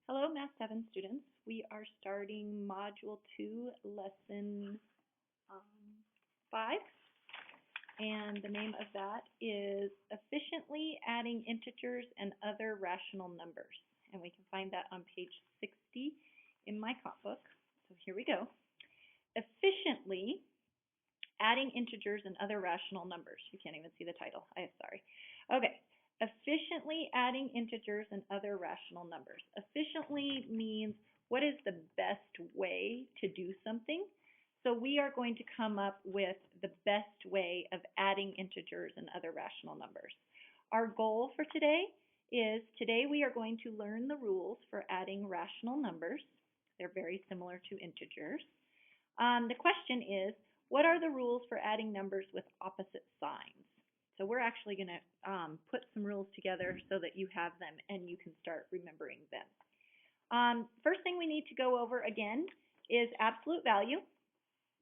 Hello, Math 7 students. We are starting Module 2, Lesson 5, and the name of that is Efficiently Adding Integers and Other Rational Numbers. And we can find that on page 60 in my comp book. So here we go. Efficiently Adding Integers and Other Rational Numbers. You can't even see the title. I'm sorry. Okay. Efficiently adding integers and other rational numbers. Efficiently means what is the best way to do something. So we are going to come up with the best way of adding integers and other rational numbers. Our goal for today is we are going to learn the rules for adding rational numbers. They're very similar to integers. The question is, what are the rules for adding numbers with opposite signs? So we're actually going to put some rules together so that you have them and you can start remembering them. First thing we need to go over again is absolute value.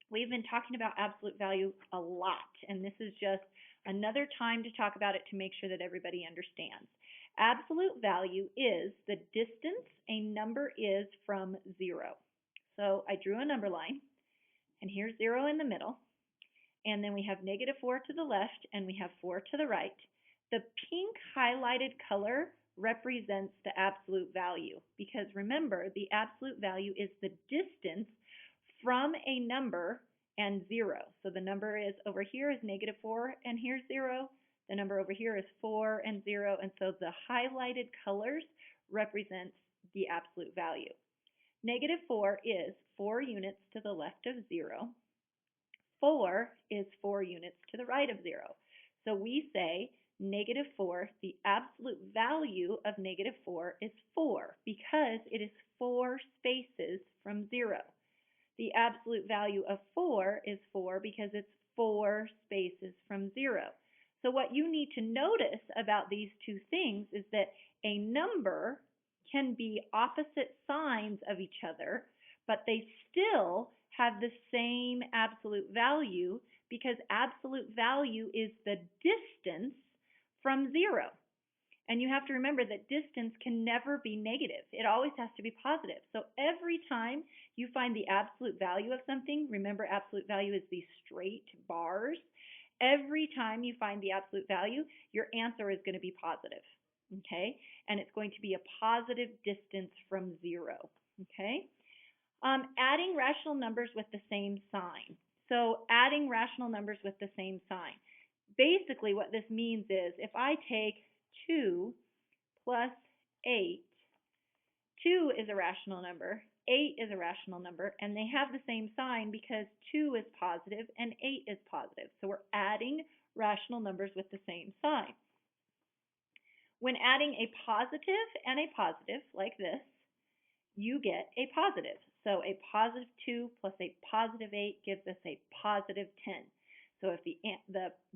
We've been talking about absolute value a lot, and this is just another time to talk about it to make sure that everybody understands. Absolute value is the distance a number is from 0. So I drew a number line, and here's 0 in the middle. And then we have -4 to the left, and we have 4 to the right. The pink highlighted color represents the absolute value, because remember, the absolute value is the distance from a number and 0. So the number is over here is -4, and here's 0. The number over here is 4 and 0, and so the highlighted colors represent the absolute value. -4 is 4 units to the left of 0. 4 is 4 units to the right of 0. So we say -4, the absolute value of -4 is 4 because it is 4 spaces from 0. The absolute value of 4 is 4 because it's 4 spaces from 0. So what you need to notice about these two things is that a number can be opposite signs of each other, but they still have the same absolute value because absolute value is the distance from 0. And you have to remember that distance can never be negative. It always has to be positive. So every time you find the absolute value of something, remember absolute value is these straight bars. Every time you find the absolute value, your answer is going to be positive. Okay? And it's going to be a positive distance from 0. Okay? Adding rational numbers with the same sign. So adding rational numbers with the same sign. Basically what this means is if I take 2 plus 8, 2 is a rational number, 8 is a rational number, and they have the same sign because 2 is positive and 8 is positive. So we're adding rational numbers with the same sign. When adding a positive and a positive like this, you get a positive. So a +2 plus a +8 gives us a +10. So if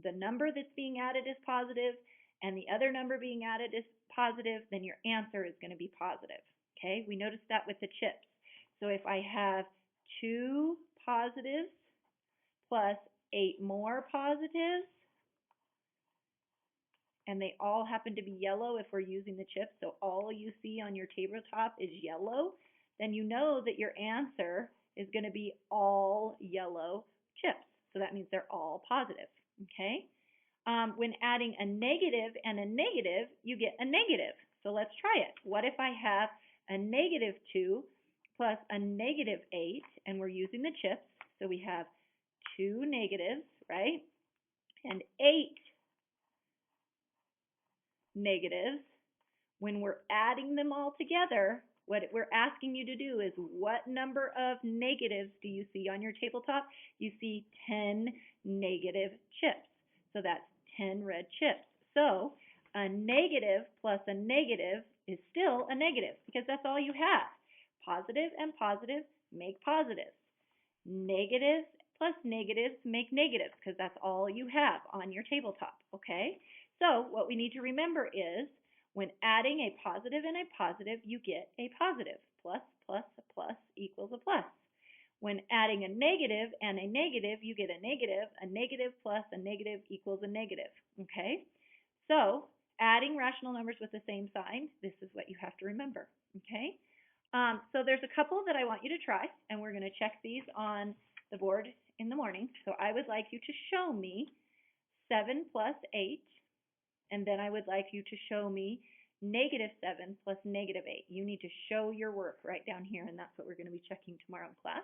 the number that's being added is positive and the other number being added is positive, then your answer is going to be positive. Okay, we noticed that with the chips. So if I have 2 positives plus 8 more positives, and they all happen to be yellow if we're using the chips, so all you see on your tabletop is yellow, then you know that your answer is going to be all yellow chips. So that means they're all positive, okay? When adding a negative and a negative, you get a negative. So let's try it. What if I have a -2 plus a -8, and we're using the chips, so we have 2 negatives, right? And 8 negatives. When we're adding them all together, what we're asking you to do is what number of negatives do you see on your tabletop? You see 10 negative chips. So that's 10 red chips. So a negative plus a negative is still a negative because that's all you have. Positive and positive make positives. Negatives plus negatives make negatives because that's all you have on your tabletop, okay? So what we need to remember is when adding a positive and a positive, you get a positive. Plus, plus, a plus equals a plus. When adding a negative and a negative, you get a negative. A negative plus a negative equals a negative. Okay? So adding rational numbers with the same sign, this is what you have to remember. Okay? So there's a couple that I want you to try, and we're going to check these on the board in the morning. So I would like you to show me 7 plus 8, and then I would like you to show me -7 plus -8. You need to show your work right down here, and that's what we're going to be checking tomorrow in class.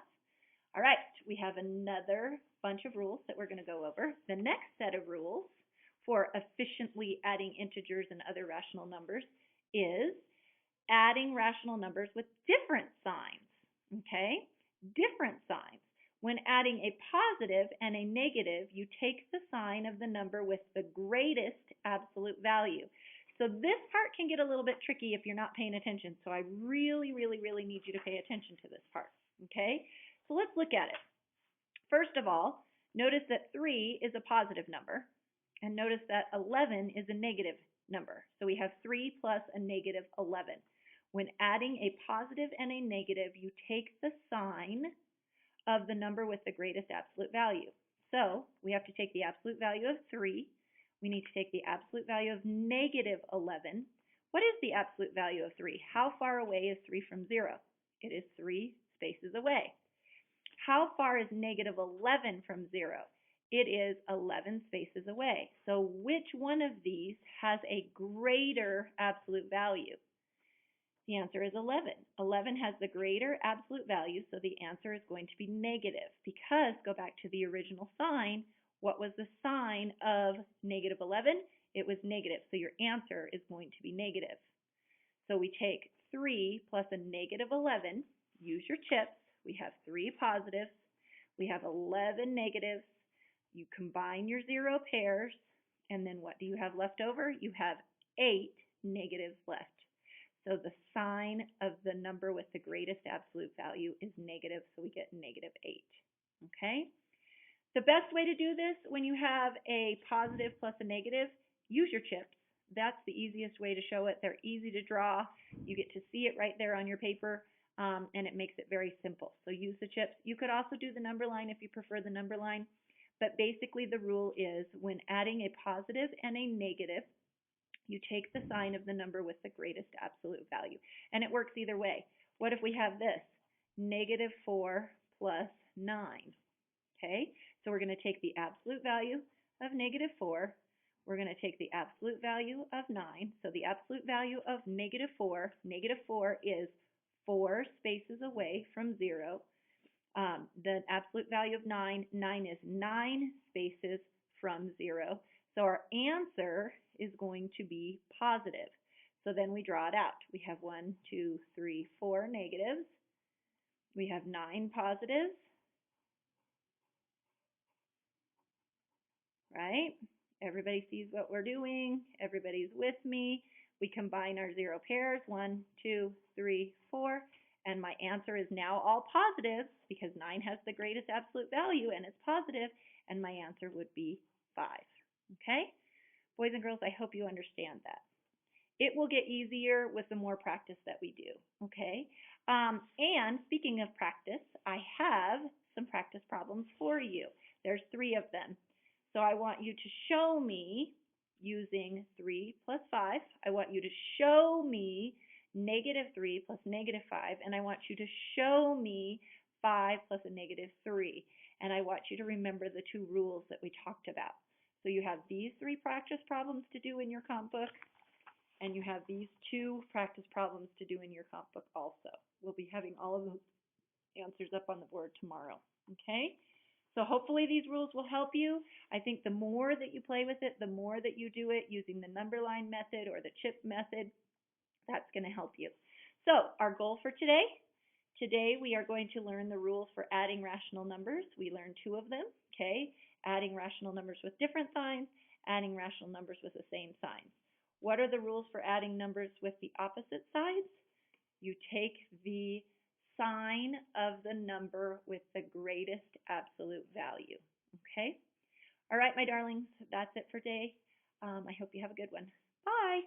All right, we have another bunch of rules that we're going to go over. The next set of rules for efficiently adding integers and other rational numbers is adding rational numbers with different signs, okay? Different signs. When adding a positive and a negative, you take the sign of the number with the greatest absolute value. So this part can get a little bit tricky if you're not paying attention. So I really, really, really need you to pay attention to this part, okay? So let's look at it. First of all, notice that 3 is a positive number, and notice that 11 is a negative number. So we have 3 plus a negative 11. When adding a positive and a negative, you take the sign of the number with the greatest absolute value. So we have to take the absolute value of 3. We need to take the absolute value of -11. What is the absolute value of 3? How far away is 3 from 0? It is 3 spaces away. How far is -11 from 0? It is 11 spaces away. So which one of these has a greater absolute value? The answer is 11. 11 has the greater absolute value, so the answer is going to be negative. Because, go back to the original sign, what was the sign of -11? It was negative, so your answer is going to be negative. So we take 3 plus a -11, use your chips. We have 3 positives. We have 11 negatives. You combine your 0 pairs, and then what do you have left over? You have 8 negatives left. So the sign of the number with the greatest absolute value is negative, so we get -8. Okay? The best way to do this when you have a positive plus a negative, use your chips. That's the easiest way to show it. They're easy to draw. You get to see it right there on your paper, and it makes it very simple. So use the chips. You could also do the number line if you prefer the number line, but basically the rule is when adding a positive and a negative, you take the sign of the number with the greatest absolute value. And it works either way. What if we have this? -4 plus 9. Okay? So we're going to take the absolute value of -4. We're going to take the absolute value of 9. So the absolute value of -4, -4 is 4 spaces away from 0. The absolute value of 9, 9 is 9 spaces from 0. So our answer is going to be positive. So then we draw it out. We have 1, 2, 3, 4 negatives. We have 9 positives. Right? Everybody sees what we're doing. Everybody's with me. We combine our 0 pairs, 1, 2, 3, 4, and my answer is now all positive because 9 has the greatest absolute value and it's positive, and my answer would be 5. Okay? Boys and girls, I hope you understand that. It will get easier with the more practice that we do, okay? And speaking of practice, I have some practice problems for you. There's 3 of them. So I want you to show me using 3 plus 5. I want you to show me -3 plus -5, and I want you to show me 5 plus a -3. And I want you to remember the 2 rules that we talked about. So you have these 3 practice problems to do in your comp book, and you have these 2 practice problems to do in your comp book also. We'll be having all of those answers up on the board tomorrow, okay? So hopefully these rules will help you. I think the more that you play with it, the more that you do it using the number line method or the chip method, that's going to help you. So our goal for today we are going to learn the rules for adding rational numbers. We learned 2 of them, okay? Adding rational numbers with different signs, adding rational numbers with the same signs. What are the rules for adding numbers with the opposite sides? You take the sign of the number with the greatest absolute value, okay? All right, my darlings, that's it for today. I hope you have a good one. Bye.